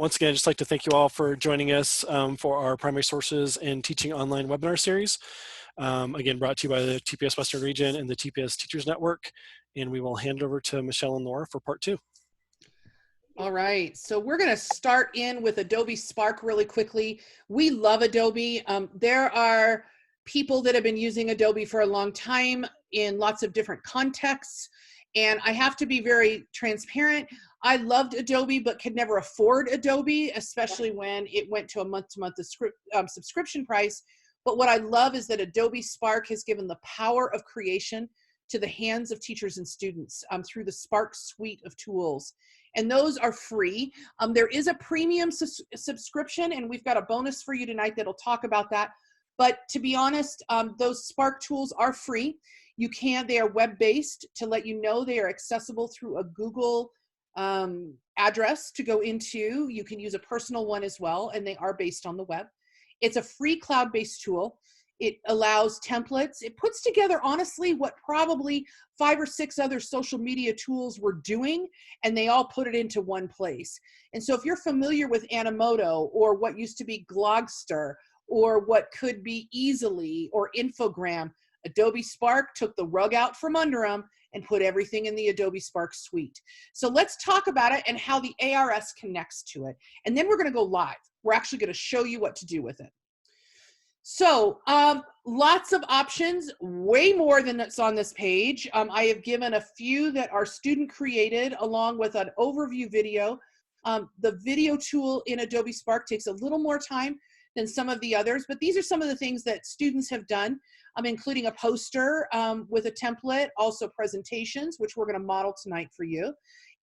Once again, I'd just like to thank you all for joining us for our Primary Sources and Teaching Online webinar series. Again, brought to you by the TPS Western Region and the TPS Teachers Network. And we will hand it over to Michelle and Laura for part 2. All right, so we're going to start in with Adobe Spark really quickly. We love Adobe. There are people that have been using Adobe for a long time in lots of different contexts. And I have to be very transparent. I loved Adobe, but could never afford Adobe, especially when it went to a month-to-month subscription price. But what I love is that Adobe Spark has given the power of creation to the hands of teachers and students through the Spark suite of tools. And those are free. There is a premium subscription, and we've got a bonus for you tonight that'll talk about that. But to be honest, those Spark tools are free. They are web-based to let you know they are accessible through a Google address to go into. You can use a personal one as well, and they are based on the web. It's a free cloud-based tool. It allows templates. It puts together, honestly, what probably 5 or 6 other social media tools were doing, and they all put it into one place. And so if you're familiar with Animoto or what used to be Glogster or what could be Easily or Infogram, Adobe Spark took the rug out from under them and put everything in the Adobe Spark suite. So let's talk about it and how the ARS connects to it. And then we're going to go live. We're actually going to show you what to do with it. So lots of options, way more than that's on this page. I have given a few that are student created along with an overview video. The video tool in Adobe Spark takes a little more time than some of the others, but these are some of the things that students have done, including a poster with a template, also presentations, which we're going to model tonight for you,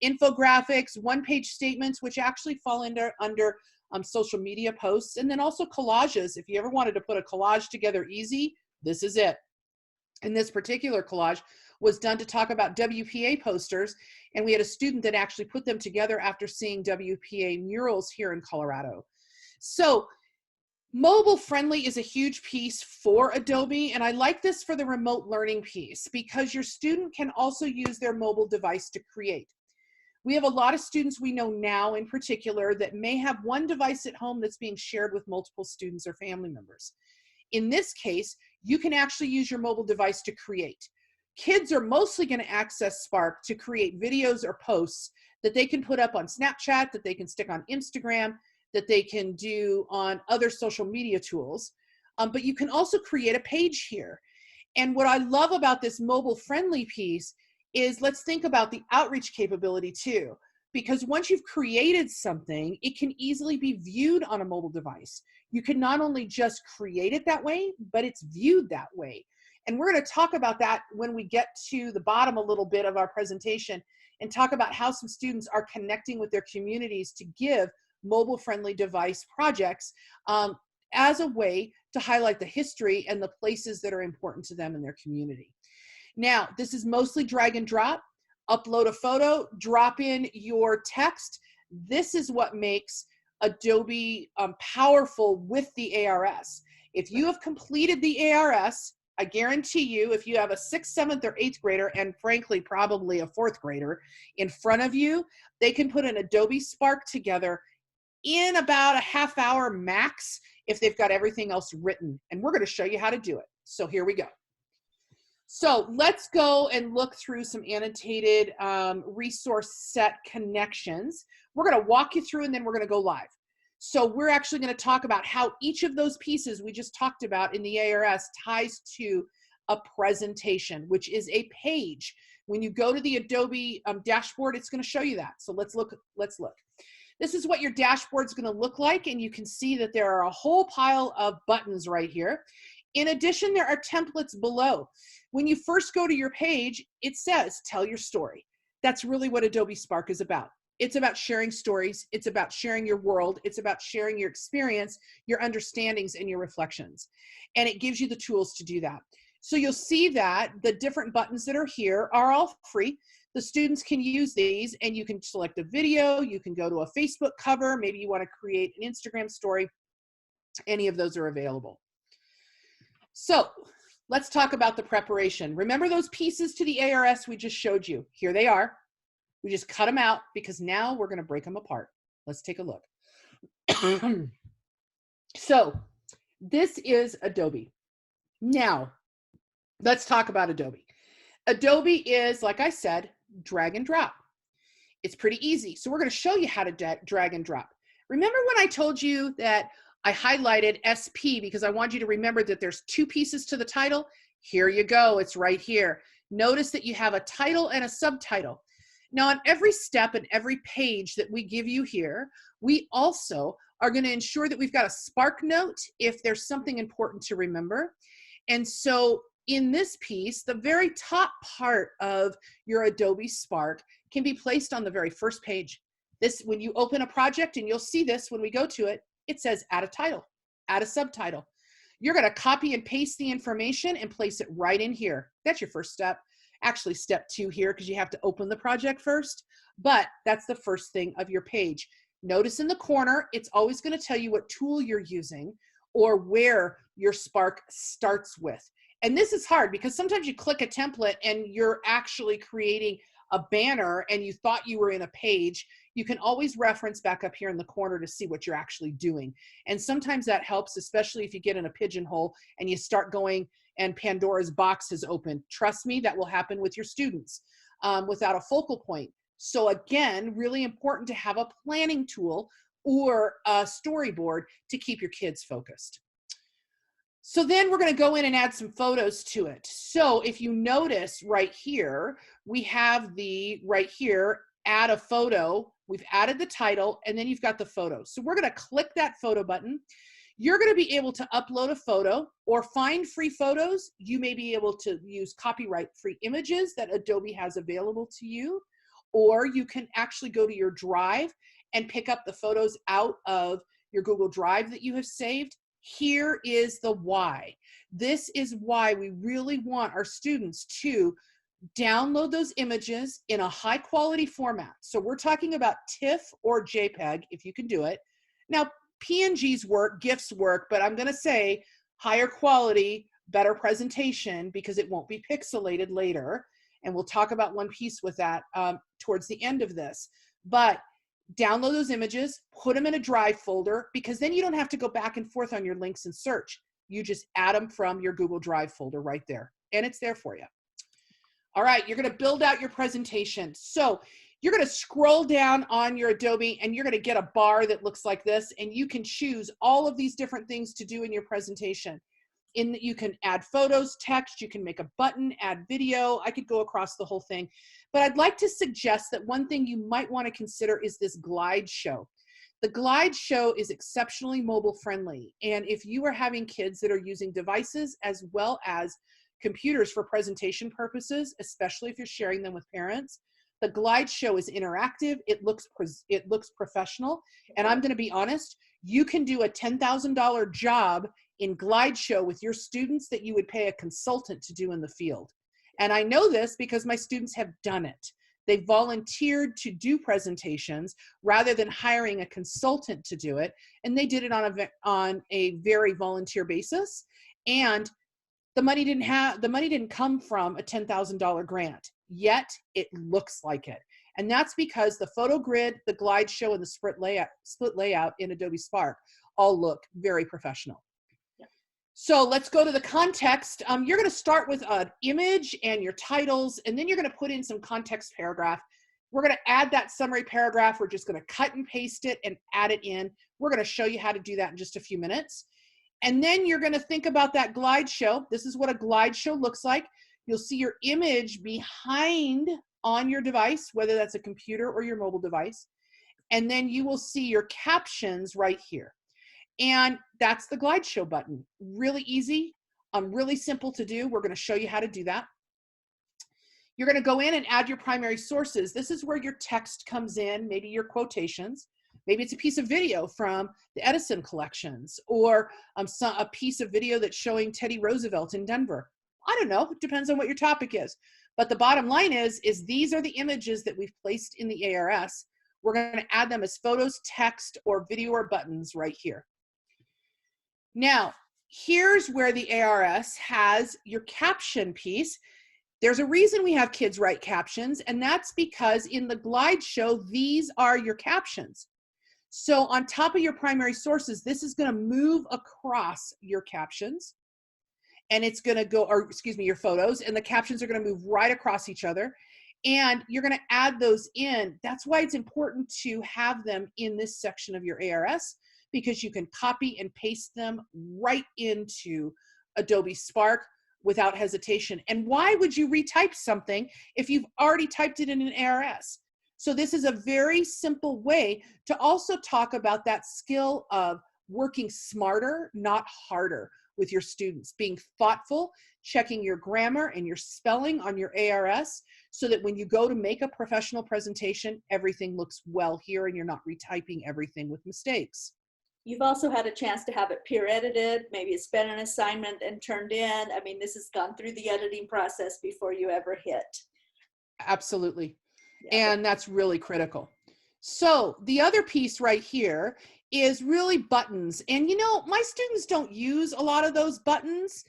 infographics, one-page statements, which actually fall under social media posts, and then also collages. If you ever wanted to put a collage together easy, this is it. And this particular collage was done to talk about WPA posters, and we had a student that actually put them together after seeing WPA murals here in Colorado. So mobile friendly is a huge piece for Adobe, and I like this for the remote learning piece because your student can also use their mobile device to create. We have a lot of students we know now in particular that may have one device at home that's being shared with multiple students or family members. In this case, you can actually use your mobile device to create. Kids are mostly going to access Spark to create videos or posts that they can put up on Snapchat, that they can stick on Instagram, that they can do on other social media tools. But you can also create a page here. And what I love about this mobile friendly piece is let's think about the outreach capability too, because once you've created something, it can easily be viewed on a mobile device. You can not only just create it that way, but it's viewed that way. And we're going to talk about that when we get to the bottom a little bit of our presentation and talk about how some students are connecting with their communities to give mobile-friendly device projects as a way to highlight the history and the places that are important to them in their community. Now, this is mostly drag and drop. Upload a photo, drop in your text. This is what makes Adobe powerful with the ARS. If you have completed the ARS, I guarantee you, if you have a 6th, 7th, or 8th grader, and frankly, probably a 4th grader in front of you, they can put an Adobe Spark together in about a half hour max if they've got everything else written. And we're going to show you how to do it. So here we go. So let's go and look through some annotated resource set connections. We're going to walk you through and then we're going to go live. So we're actually going to talk about how each of those pieces we just talked about in the ARS ties to a presentation, which is a page. When you go to the Adobe dashboard, it's going to show you that. So let's look. This is what your dashboard is going to look like, and you can see that there are a whole pile of buttons right here. In addition, there are templates below. When you first go to your page, it says, tell your story. That's really what Adobe Spark is about. It's about sharing stories. It's about sharing your world. It's about sharing your experience, your understandings, and your reflections. And it gives you the tools to do that. So you'll see that the different buttons that are here are all free. The students can use these, and you can select a video. You can go to a Facebook cover. Maybe you want to create an Instagram story. Any of those are available. So let's talk about the preparation. Remember those pieces to the ARS we just showed you? Here they are. We just cut them out because now we're going to break them apart. Let's take a look. So this is Adobe. Now, let's talk about Adobe. Adobe is, like I said, drag and drop. It's pretty easy. So we're going to show you how to drag and drop. Remember when I told you that I highlighted SP because I want you to remember that there's two pieces to the title? Here you go. It's right here. Notice that you have a title and a subtitle. Now, on every step and every page that we give you here, we also are going to ensure that we've got a Spark note if there's something important to remember. And so in this piece, the very top part of your Adobe Spark can be placed on the very first page. This, when you open a project, and you'll see this when we go to it, it says add a title, add a subtitle. You're going to copy and paste the information and place it right in here. That's your first step. Actually, step 2 here because you have to open the project first, but that's the first thing of your page. Notice in the corner, it's always going to tell you what tool you're using or where your Spark starts with. And this is hard because sometimes you click a template and you're actually creating a banner and you thought you were in a page. You can always reference back up here in the corner to see what you're actually doing. And sometimes that helps, especially if you get in a pigeonhole and you start going and Pandora's box is open. Trust me, that will happen with your students without a focal point. So again, really important to have a planning tool or a storyboard to keep your kids focused. So then we're going to go in and add some photos to it. So if you notice right here, we have the right here, add a photo. We've added the title and then you've got the photo. So we're going to click that photo button. You're going to be able to upload a photo or find free photos. You may be able to use copyright-free images that Adobe has available to you, or you can actually go to your drive and pick up the photos out of your Google Drive that you have saved. Here is the why. This is why we really want our students to download those images in a high quality format. So we're talking about TIFF or JPEG if you can do it. Now, PNGs work, GIFs work, but I'm going to say higher quality, better presentation because it won't be pixelated later. And we'll talk about one piece with that towards the end of this. But download those images, put them in a drive folder because then you don't have to go back and forth on your links and search. You just add them from your Google Drive folder right there. And it's there for you. All right, you're going to build out your presentation. So you're going to scroll down on your Adobe and you're going to get a bar that looks like this, and you can choose all of these different things to do in your presentation. You can add photos, text, you can make a button, add video. I could go across the whole thing, but I'd like to suggest that one thing you might want to consider is this glide show. The glide show is exceptionally mobile friendly, and if you are having kids that are using devices as well as computers for presentation purposes, especially if you're sharing them with parents, the glide show is interactive. It looks professional. And I'm going to be honest, you can do a $10,000 job in glide show with your students that you would pay a consultant to do in the field. And I know this because my students have done it. They volunteered to do presentations rather than hiring a consultant to do it. And they did it on a very volunteer basis. And the money didn't come from a $10,000 grant, yet it looks like it. And that's because the photo grid, the glide show, and the split layout in Adobe Spark all look very professional. Yeah. So let's go to the context. You're going to start with an image and your titles, and then you're going to put in some context paragraph. We're going to add that summary paragraph. We're just going to cut and paste it and add it in. We're going to show you how to do that in just a few minutes. And then you're going to think about that glide show. This is what a glide show looks like. You'll see your image behind on your device, whether that's a computer or your mobile device. And then you will see your captions right here. And that's the glide show button. Really easy, really simple to do. We're going to show you how to do that. You're going to go in and add your primary sources. This is where your text comes in, maybe your quotations. Maybe it's a piece of video from the Edison collections, or a piece of video that's showing Teddy Roosevelt in Denver. I don't know, it depends on what your topic is. But the bottom line is these are the images that we've placed in the ARS. We're going to add them as photos, text, or video or buttons right here. Now, here's where the ARS has your caption piece. There's a reason we have kids write captions, and that's because in the glide show, these are your captions. So on top of your primary sources, this is going to move across your captions, and it's going to go, or excuse me, your photos, and the captions are going to move right across each other, and you're going to add those in. That's why it's important to have them in this section of your ARS, because you can copy and paste them right into Adobe Spark without hesitation. And why would you retype something if you've already typed it in an ARS? So this is a very simple way to also talk about that skill of working smarter, not harder with your students, being thoughtful, checking your grammar and your spelling on your ARS so that when you go to make a professional presentation, everything looks well here and you're not retyping everything with mistakes. You've also had a chance to have it peer edited, maybe it's been an assignment and turned in. I mean, this has gone through the editing process before you ever hit. Absolutely. Yeah. And that's really critical. So the other piece right here is really buttons. And you know, my students don't use a lot of those buttons.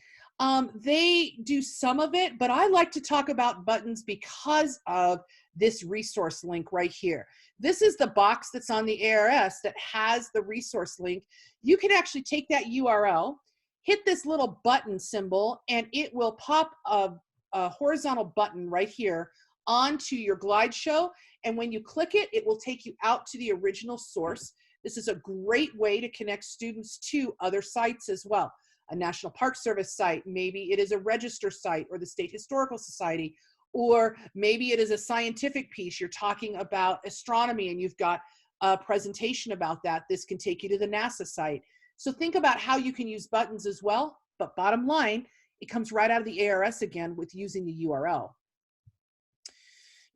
They do some of it, but I like to talk about buttons because of this resource link right here. This is the box that's on the ARS that has the resource link. You can actually take that URL, hit this little button symbol, and it will pop a horizontal button right here onto your glide show. And when you click it, it will take you out to the original source. This is a great way to connect students to other sites as well. A National Park Service site, maybe it is a register site, or the State Historical Society, or maybe it is a scientific piece. You're talking about astronomy and you've got a presentation about that. This can take you to the NASA site. So think about how you can use buttons as well, but bottom line, it comes right out of the ARS again with using the URL.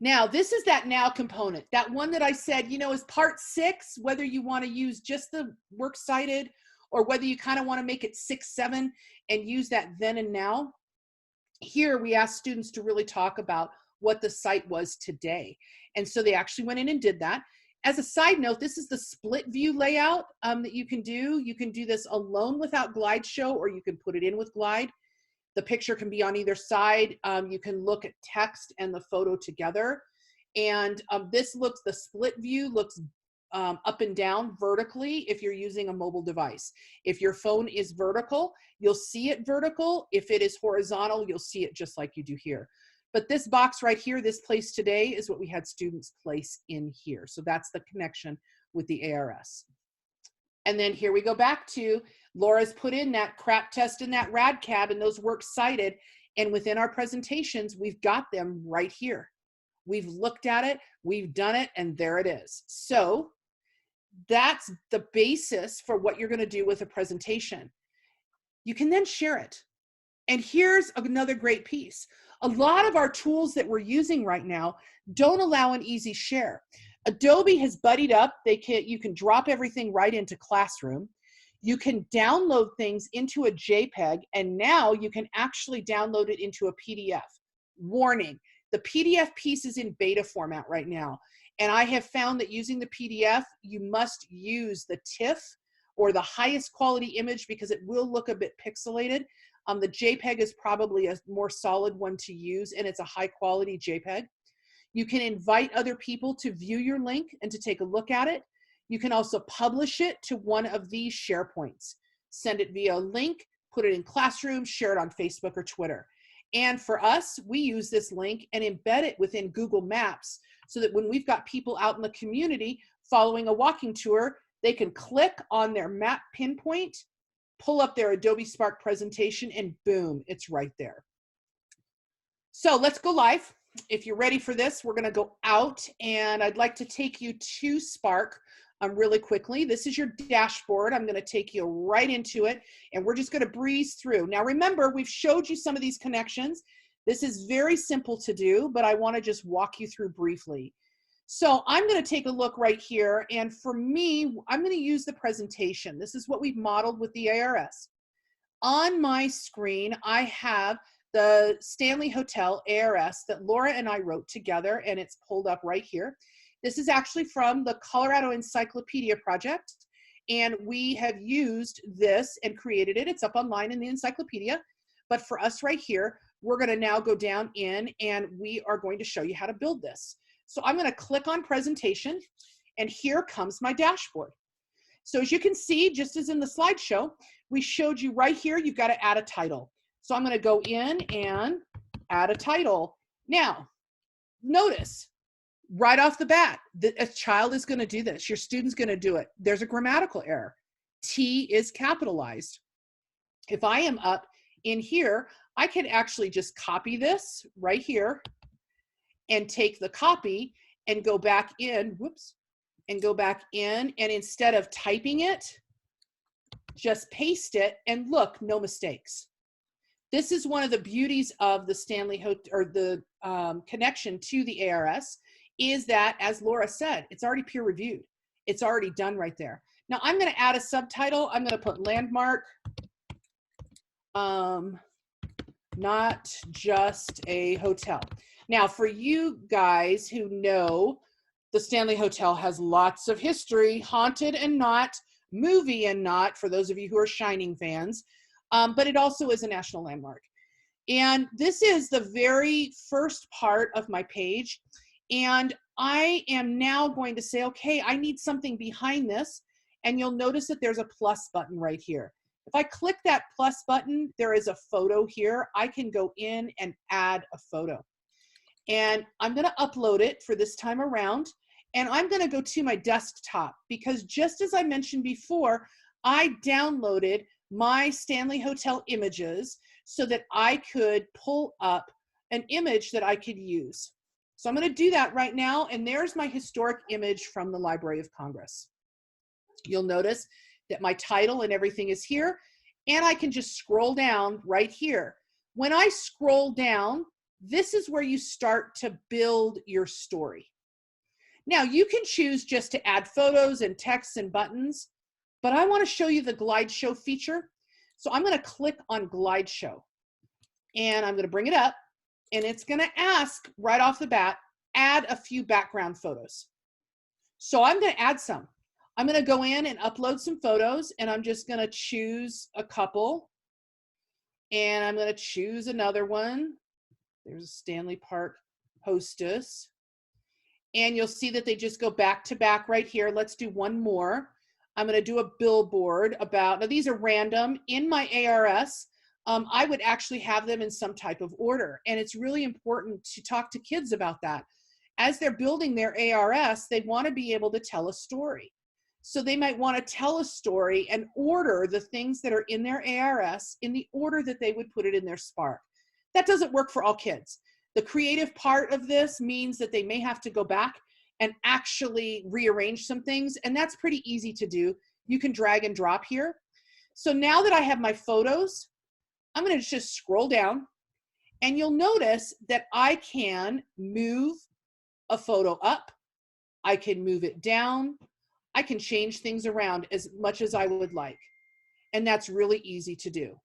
Now, this is that now component, that one that I said, you know, is part 6, whether you want to use just the works cited or whether you kind of want to make it 6, 7 and use that then and now. Here, we asked students to really talk about what the site was today. And so they actually went in and did that. As a side note, this is the split view layout that you can do. You can do this alone without Glide Show, or you can put it in with Glide. The picture can be on either side. You can look at text and the photo together. And the split view looks up and down vertically if you're using a mobile device. If your phone is vertical, you'll see it vertical. If it is horizontal, you'll see it just like you do here. But this box right here, this place today, is what we had students place in here. So that's the connection with the ARS. And then here we go back to Laura's put in that crap test and that rad cab and those works cited. And within our presentations, we've got them right here. We've looked at it, we've done it, and there it is. So that's the basis for what you're going to do with a presentation. You can then share it. And here's another great piece. A lot of our tools that we're using right now don't allow an easy share. Adobe has buddied up. You can drop everything right into Classroom. You can download things into a JPEG, and now you can actually download it into a PDF. Warning, the PDF piece is in beta format right now. And I have found that using the PDF, you must use the TIFF or the highest quality image because it will look a bit pixelated. The JPEG is probably a more solid one to use, and it's a high quality JPEG. You can invite other people to view your link and to take a look at it. You can also publish it to one of these SharePoints. Send it via a link, put it in Classroom, share it on Facebook or Twitter. And for us, we use this link and embed it within Google Maps so that when we've got people out in the community following a walking tour, they can click on their map pinpoint, pull up their Adobe Spark presentation, and boom, it's right there. So let's go live. If you're ready for this, we're going to go out, and I'd like to take you to Spark really quickly. This is your dashboard. I'm going to take you right into it, and we're just going to breeze through. Now, remember, we've showed you some of these connections. This is very simple to do, but I want to just walk you through briefly. So I'm going to take a look right here, and for me, I'm going to use the presentation. This is what we've modeled with the ARS. On my screen, I have the Stanley Hotel ARS that Laura and I wrote together, and it's pulled up right here. This is actually from the Colorado Encyclopedia Project, and we have used this and created it. It's up online in the encyclopedia, but for us right here, we're going to now go down in, and we are going to show you how to build this. So I'm going to click on presentation, And here comes my dashboard. So as you can see, just as in the slideshow, we showed you right here, you've got to add a title. So I'm going to go in and add a title. Now, notice right off the bat that a child is going to do this. Your student's going to do it. There's a grammatical error. T is capitalized. If I am up in here, I can actually just copy this right here and take the copy and go back in, whoops, and go back in, and instead of typing it, just paste it, and look, no mistakes. This is one of the beauties of the the connection to the ARS, is that, as Laura said, it's already peer reviewed. It's already done right there. Now I'm going to add a subtitle. I'm going to put landmark, not just a hotel. Now, for you guys who know, the Stanley Hotel has lots of history, haunted and not, movie and not, for those of you who are Shining fans, but it also is a national landmark. And this is the very first part of my page. And I am now going to say, okay, I need something behind this. And you'll notice that there's a plus button right here. If I click that plus button, there is a photo here. I can go in and add a photo. And I'm going to upload it for this time around. And I'm going to go to my desktop because, just as I mentioned before, I downloaded my Stanley Hotel images so that I could pull up an image that I could use. So I'm going to do that right now. And there's my historic image from the Library of Congress. You'll notice that my title and everything is here. And I can just scroll down right here. When I scroll down, this is where you start to build your story. Now, you can choose just to add photos and text and buttons, but I want to show you the Glide Show feature. So I'm going to click on Glide Show, and I'm going to bring it up, and it's going to ask right off the bat, add a few background photos. So I'm going to add some. I'm going to go in and upload some photos, and I'm just going to choose a couple, and I'm going to choose another one. There's a Stanley Park hostess. And you'll see that they just go back to back right here. Let's do one more. I'm going to do a billboard about, now these are random. In my ARS, I would actually have them in some type of order. And it's really important to talk to kids about that. As they're building their ARS, they want to be able to tell a story. So they might want to tell a story and order the things that are in their ARS in the order that they would put it in their Spark. That doesn't work for all kids. The creative part of this means that they may have to go back and actually rearrange some things, and that's pretty easy to do. You can drag and drop here. So now that I have my photos, I'm going to just scroll down, and you'll notice that I can move a photo up, I can move it down, I can change things around as much as I would like, and that's really easy to do.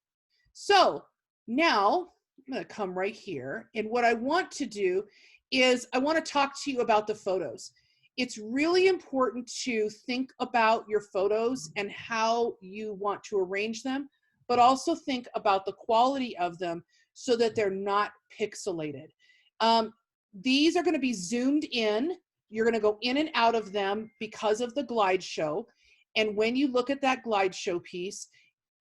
So now I'm going to come right here, and what I want to do is I want to talk to you about the photos. It's really important to think about your photos and how you want to arrange them, but also think about the quality of them so that they're not pixelated. These are going to be zoomed in. You're going to go in and out of them because of the Glide Show. And when you look at that Glide Show piece,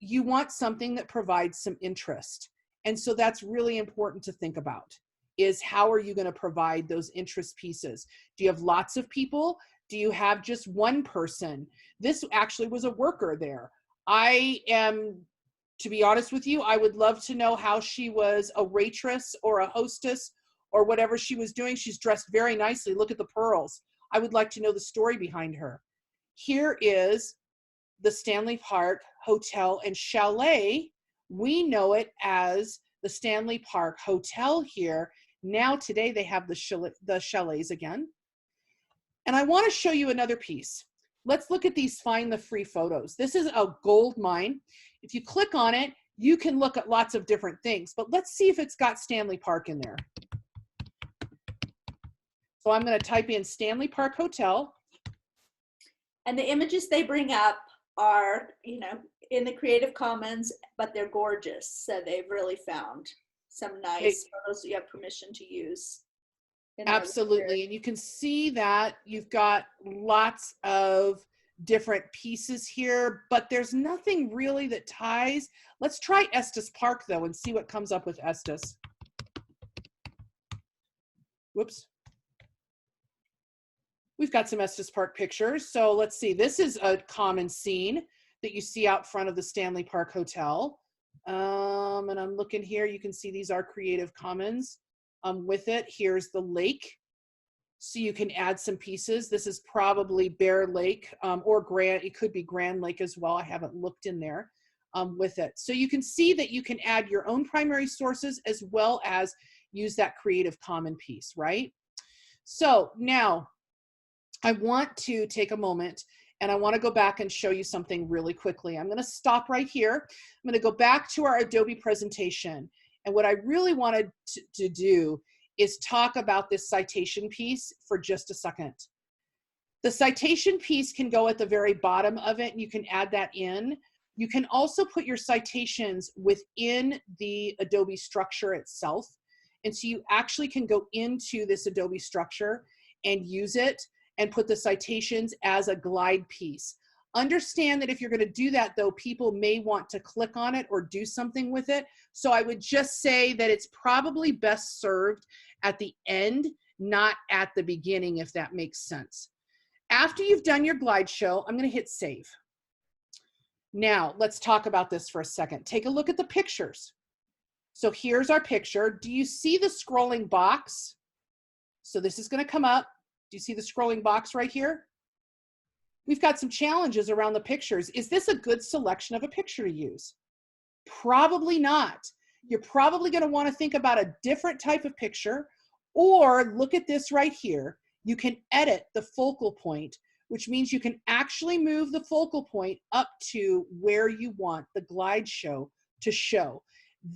you want something that provides some interest. And so that's really important to think about, is how are you going to provide those interest pieces? Do you have lots of people? Do you have just one person? This actually was a worker there. To be honest with you, I would love to know how she was a waitress or a hostess or whatever she was doing. She's dressed very nicely. Look at the pearls. I would like to know the story behind her. Here is the Stanley Park Hotel and Chalet. We know it as the Stanley Park Hotel here. Now today they have the chalets again. And I want to show you another piece. Let's look at these Find the Free Photos. This is a gold mine. If you click on it, you can look at lots of different things, but let's see if it's got Stanley Park in there. So I'm going to type in Stanley Park Hotel. And the images they bring up are, you know, in the Creative Commons, but they're gorgeous. So they've really found some nice photos that you have permission to use. in our Absolutely. library. And you can see that you've got lots of different pieces here, but there's nothing really that ties. Let's try Estes Park though and see what comes up with Estes. Whoops. We've got some Estes Park pictures. So let's see, this is a common scene that you see out front of the Stanley Park Hotel. And I'm looking here, you can see these are Creative Commons. With it, here's the lake. So you can add some pieces. This is probably Bear Lake or Grand, it could be Grand Lake as well. I haven't looked in there with it. So you can see that you can add your own primary sources as well as use that Creative Common piece, right? So now I want to take a moment and I want to go back and show you something really quickly. I'm going to stop right here. I'm going to go back to our Adobe presentation. And what I really wanted to do is talk about this citation piece for just a second. The citation piece can go at the very bottom of it and you can add that in. You can also put your citations within the Adobe structure itself. And so you actually can go into this Adobe structure and use it and put the citations as a glide piece. Understand that if you're going to do that though, people may want to click on it or do something with it. So I would just say that it's probably best served at the end, not at the beginning, if that makes sense. After you've done your glide show, I'm going to hit save. Now let's talk about this for a second. Take a look at the pictures. So here's our picture. Do you see the scrolling box? So this is going to come up. Do you see the scrolling box right here? We've got some challenges around the pictures. Is this a good selection of a picture to use? Probably not. You're probably going to want to think about a different type of picture, or look at this right here. You can edit the focal point, which means you can actually move the focal point up to where you want the glide show to show.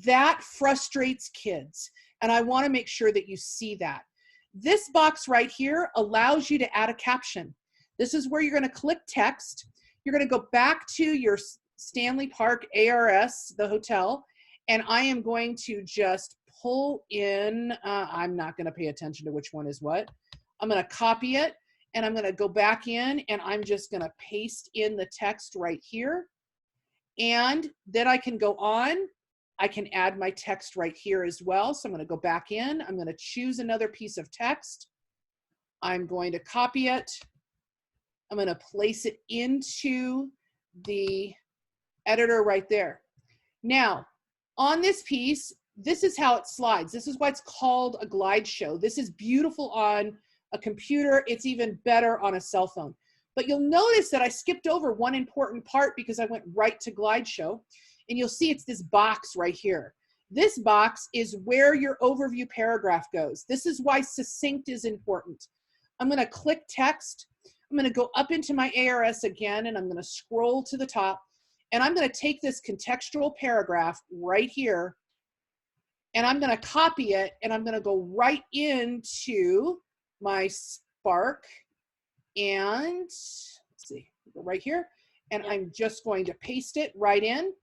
That frustrates kids, and I want to make sure that you see that. This box right here allows you to add a caption. This is where you're going to click text. You're going to go back to your Stanley Park ARS, the hotel, and I am going to just pull in, I'm not going to pay attention to which one is what. I'm going to copy it, and I'm going to go back in, and I'm just going to paste in the text right here. And then I can go on. I can add my text right here as well. So I'm going to go back in. I'm going to choose another piece of text. I'm going to copy it. I'm going to place it into the editor right there. Now, on this piece, this is how it slides. This is why it's called a glide show. This is beautiful on a computer. It's even better on a cell phone. But you'll notice that I skipped over one important part because I went right to glide show. And you'll see it's this box right here. This box is where your overview paragraph goes. This is why succinct is important. I'm going to click text. I'm going to go up into my ARS again, and I'm going to scroll to the top. And I'm going to take this contextual paragraph right here, and I'm going to copy it, and I'm going to go right into my Spark. And let's see, go right here. And I'm just going to paste it right in.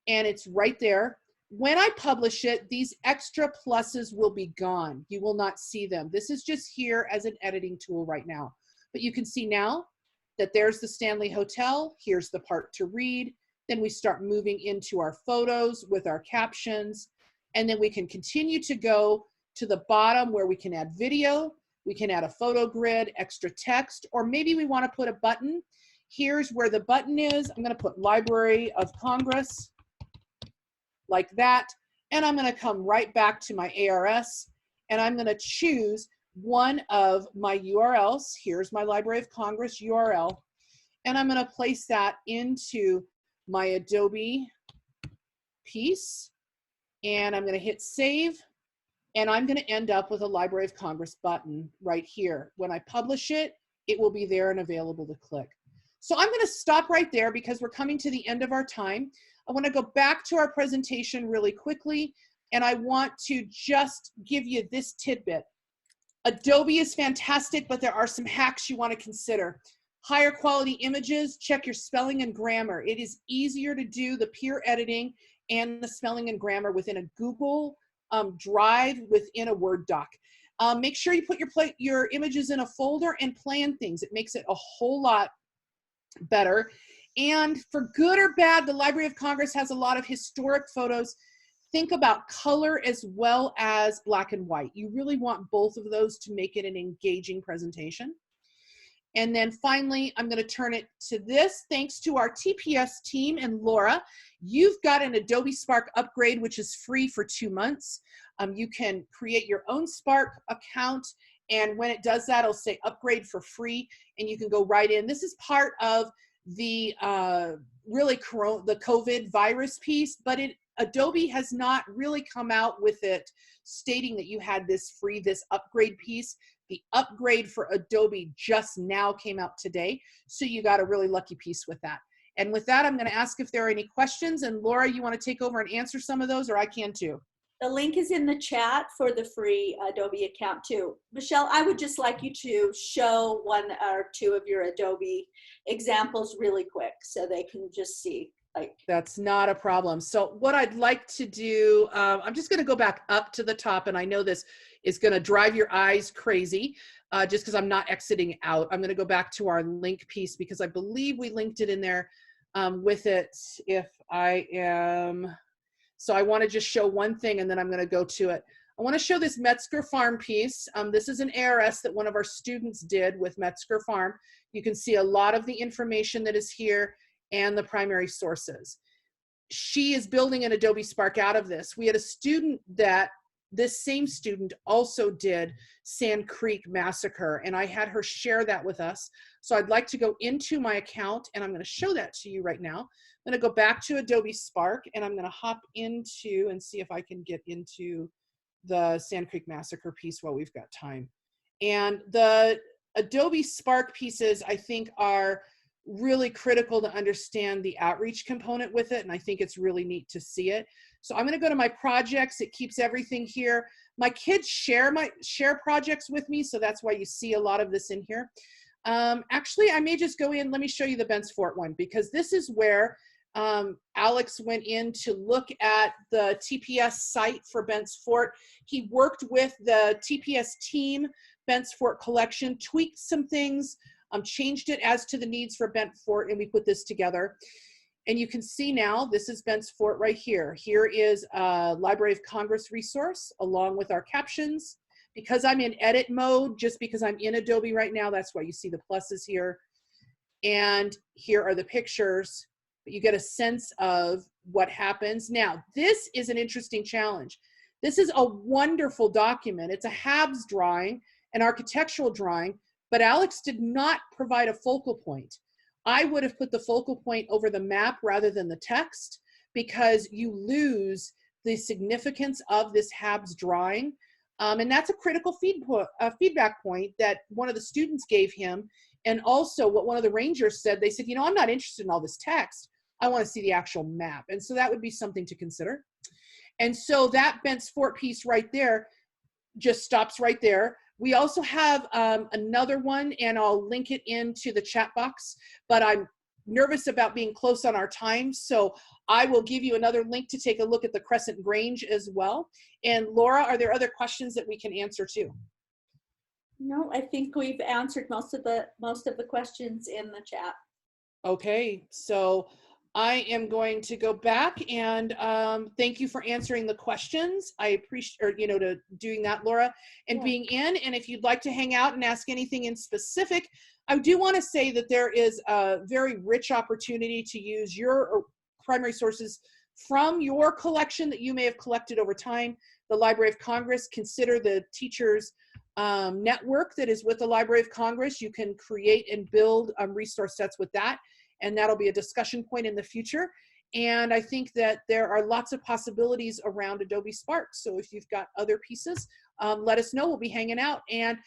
And it's right there. When I publish it, these extra pluses will be gone. You will not see them. This is just here as an editing tool right now. But you can see now that there's the Stanley Hotel. Here's the part to read. Then we start moving into our photos with our captions. And then we can continue to go to the bottom where we can add video. We can add a photo grid, extra text, or maybe we want to put a button. Here's where the button is. I'm going to put Library of Congress. Like that, and I'm going to come right back to my ARS, and I'm going to choose one of my URLs. Here's my Library of Congress URL, and I'm going to place that into my Adobe piece, and I'm going to hit save, and I'm going to end up with a Library of Congress button right here. When I publish it, it will be there and available to click. So I'm going to stop right there because we're coming to the end of our time. I want to go back to our presentation really quickly, and I want to just give you this tidbit. Adobe is fantastic, but there are some hacks you want to consider. Higher quality images, check your spelling and grammar. It is easier to do the peer editing and the spelling and grammar within a Google Drive within a Word doc. Make sure you put your images in a folder and plan things. It makes it a whole lot better. And for good or bad, the Library of Congress has a lot of historic photos. Think about color as well as black and white. You really want both of those to make it an engaging presentation. And then finally, I'm going to turn it to this. Thanks to our TPS team and Laura, you've got an Adobe Spark upgrade, which is free for 2 months. You can create your own Spark account, and when it does that, it'll say upgrade for free, and you can go right in. This is part of the the COVID virus piece, but Adobe has not really come out with it stating that you had this upgrade piece. The upgrade for Adobe just now came out today, so you got a really lucky piece with that. And with that, I'm going to ask if there are any questions, and Laura, you want to take over and answer some of those, or I can too? The link is in the chat for the free Adobe account too. Michelle, I would just like you to show 1 or 2 of your Adobe examples really quick so they can just see. That's not a problem. So what I'd like to do, I'm just going to go back up to the top, and I know this is going to drive your eyes crazy just because I'm not exiting out. I'm going to go back to our link piece because I believe we linked it in there with it. If I am, so I want to just show one thing and then I'm going to go to it. I want to show this Metzger Farm piece. This is an ARS that one of our students did with Metzger Farm. You can see a lot of the information that is here and the primary sources. She is building an Adobe Spark out of this. We had a student that, this same student also did Sand Creek Massacre, and I had her share that with us. So I'd like to go into my account, and I'm going to show that to you right now. I'm going to go back to Adobe Spark, and I'm going to hop into and see if I can get into the Sand Creek Massacre piece while we've got time. And the Adobe Spark pieces, I think, are really critical to understand the outreach component with it, and I think it's really neat to see it. So I'm going to go to my projects. It keeps everything here. My kids share projects with me, so that's why you see a lot of this in here. Actually, I may just go in. Let me show you the Bents Fort one, because this is where Alex went in to look at the TPS site for Bents Fort. He worked with the TPS team, Bents Fort collection, tweaked some things, changed it as to the needs for Bent Fort, and we put this together. And you can see now, this is Bents Fort right here. Here is a Library of Congress resource along with our captions. Because I'm in edit mode, just because I'm in Adobe right now, that's why you see the pluses here. And here are the pictures. But you get a sense of what happens. Now, this is an interesting challenge. This is a wonderful document. It's a HABS drawing, an architectural drawing, but Alex did not provide a focal point. I would have put the focal point over the map rather than the text, because you lose the significance of this HABS drawing. And that's a critical feedback point that one of the students gave him. And also what one of the rangers said, they said, you know, I'm not interested in all this text. I want to see the actual map. And so that would be something to consider. And so that Bents Fort piece right there just stops right there. We also have another one, and I'll link it into the chat box, but I'm nervous about being close on our time, so I will give you another link to take a look at the Crescent Grange as well. And Laura, are there other questions that we can answer too? No, I think we've answered most of the questions in the chat. Okay, so I am going to go back and thank you for answering the questions. I appreciate, or, you know, to doing that, Laura, and being in. And if you'd like to hang out and ask anything in specific, I do want to say that there is a very rich opportunity to use your primary sources from your collection that you may have collected over time. The Library of Congress, consider the teachers network that is with the Library of Congress. You can create and build resource sets with that, and that'll be a discussion point in the future. And I think that there are lots of possibilities around Adobe Spark. So if you've got other pieces, let us know. We'll be hanging out. And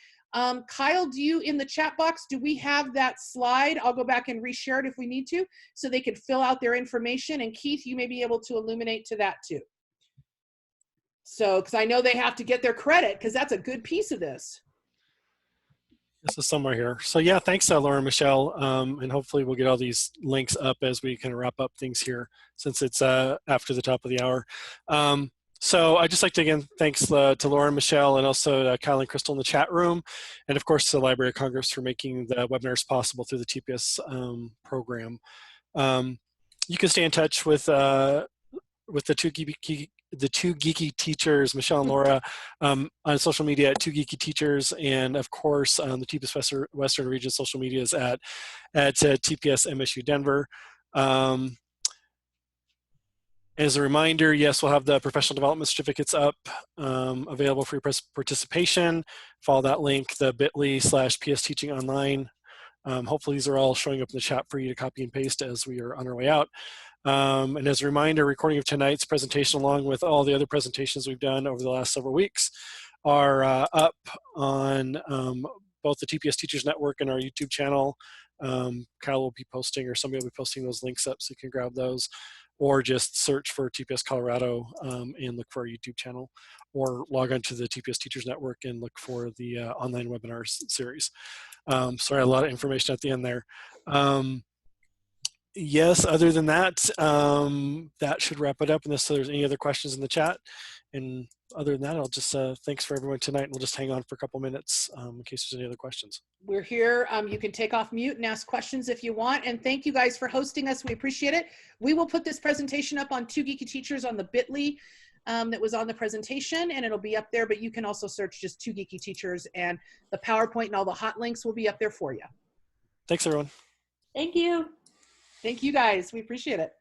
Kyle, do you, in the chat box, do we have that slide? I'll go back and reshare it if we need to, so they can fill out their information. And Keith, you may be able to illuminate to that too. So, because I know they have to get their credit, because that's a good piece of this. This is somewhere here. So yeah, thanks, Laura and Michelle. And hopefully we'll get all these links up as we kind of wrap up things here, since it's after the top of the hour. So I'd just like to, again, thanks to Laura and Michelle, and also Kyle and Crystal in the chat room, and of course to the Library of Congress for making the webinars possible through the TPS program. You can stay in touch with the two geeky teachers, Michelle and Laura, on social media at 2geekyteachers, and of course the TPS Western Region social media is at TPS MSU Denver. As a reminder, yes, we'll have the professional development certificates up, available for your participation. Follow that link, the bit.ly/PS Teaching Online. Hopefully these are all showing up in the chat for you to copy and paste as we are on our way out. And as a reminder, recording of tonight's presentation, along with all the other presentations we've done over the last several weeks, are up on both the TPS Teachers Network and our YouTube channel. Kyle will be posting, or somebody will be posting those links up so you can grab those, or just search for TPS Colorado and look for our YouTube channel, or log on to the TPS Teachers Network and look for the online webinar series. Sorry, a lot of information at the end there. Yes, other than that, that should wrap it up unless there's any other questions in the chat. And other than that, I'll just thanks for everyone tonight, and we'll just hang on for a couple minutes in case there's any other questions. We're here. You can take off mute and ask questions if you want. And thank you guys for hosting us. We appreciate it. We will put this presentation up on 2Geeky Teachers on the bit.ly that was on the presentation, and it'll be up there, but you can also search just 2Geeky Teachers, and the PowerPoint and all the hot links will be up there for you. Thanks, everyone. Thank you. Thank you guys. We appreciate it.